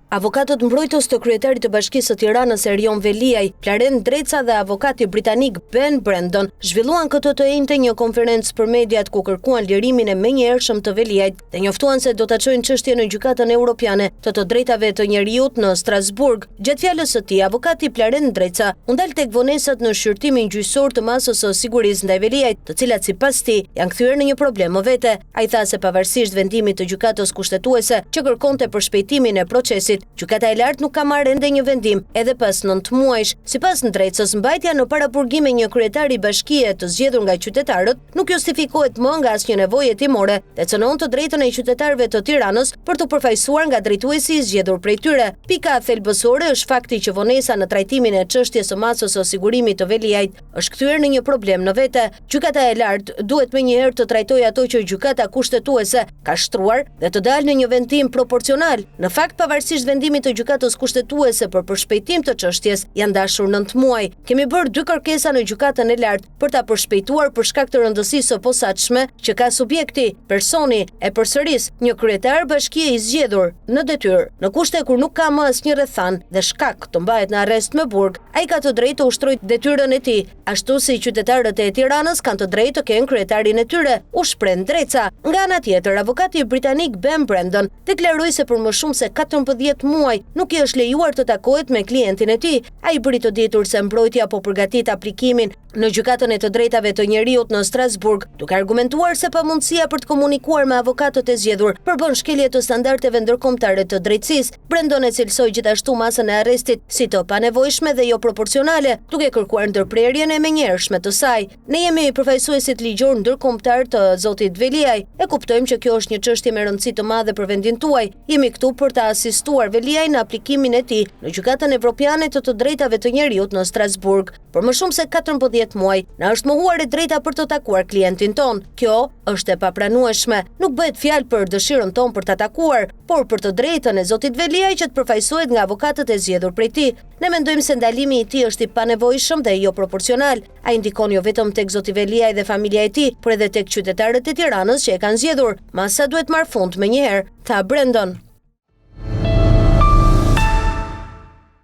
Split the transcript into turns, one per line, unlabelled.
Avokatët mbrojtës të kryetarit të Bashkisë së Tiranës Erion Veliaj, Plaren Dreca dhe avokati britanik Ben Brandon zhvilluan këtë të njëjtë një konferencë për mediat ku kërkuan lirimin e menjëhershëm të Veliajt dhe njoftuan se do ta çojnë çështjen në Gjykatën Evropiane të drejtave të njerëzit në Strasburg. Gjatë fjalës së tij, avokati Plaren Dreca u ndal tek vonesat në shqyrtimin gjyqësor të masës së sigurisë ndaj Veliajt, të cilat sipas tij janë kthyer në një problem më vete. Ai tha se pavarësisht vendimit të gjykatës kushtetuese që kërkonte për shpejtimin e procesit, Gjykata e lartë nuk ka marrë ende një vendim edhe pas 9 muajsh. Sipas Ndrecës, mbajtja në paraburgim e një kryetari bashkie të zgjedhur nga qytetarët nuk justifikohet më nga asnjë nevojë hetimore dhe cënon të drejtën e qytetarëve të Tiranës për të përfaqësuar nga drejtuesi i zgjedhur prej tyre. Pika thelbësore është fakti që vonesa në trajtimin e çështjes së masës së sigurimit të Veliajt është kthyer në një problem në vete. Gjykata e lartë duhet menjëherë të trajtojë ato që gjykata kushtetuese ka shtruar dhe të dalë në një vendim proporcional. Në fakt, pavarësisht vendimit të gjykatës kushtetuese për përshpejtim të çështjes, janë dashur 9 muaj. Kemi bërë 2 kërkesa në gjykatën e lartë për ta përshpejtuar për shkak të rëndësisë së posaçme që ka subjekti, personi e përsëris një kryetar bashkie i zgjedhur në detyrë, në kushte kur nuk ka më asnjë rrethan dhe shkak të mbahet në arrest me burg, ai ka të drejtë të ushtrojë detyrën e tij, ashtu si qytetarët e Tiranës kanë të drejtë të kenë kryetarin e tyre, u shpreh Dreca. Nga ana tjetër, avokati britanik Ben Brandon deklaroi se për më shumë se 14 muaj nuk i është lejuar të takohet me klientin e tij. Ai bëri të ditur se mbrojtja po përgatit aplikimin në Gjykatën e të drejtave të njerëzit në Strasburg, duke argumentuar se pamundësia për të komunikuar me avokatët e zgjedhur përbën shkelje të standardeve ndërkombëtare të drejtësisë. Brandon e cilsoi gjithashtu masën e arrestit si të panevojshme dhe jo proporcionale, duke kërkuar ndërprerjen e menjëhershme të saj. Ne jemi përfaqësuesit ligjor ndërkombëtar të zotit Veliaj. E kuptojmë që kjo është një çështje me rëndësi të madhe për vendin tuaj. Jemi këtu për ta asistuar Veliaj në aplikimin e tij në Gjykatën Evropiane të drejtave të njerëzit në Strasburg. Për më shumë se 14 muaj, na është mohuar e drejta për të takuar klientin ton. Kjo është e papranueshme. Nuk bëhet fjalë për dëshirën ton për ta takuar, por për të drejtën e zotit Veliaj që të përfaqësohet nga avokatët e zgjedhur prej tij. Ne mendojmë se ndalimi i tij është i panevojshëm dhe jo proporcional. Ai ndikon jo vetëm tek zoti Veliaj dhe familja e tij, por edhe tek qytetarët e Tiranës që e kanë zgjedhur. Masa duhet marr fund menjëherë, tha Brandon.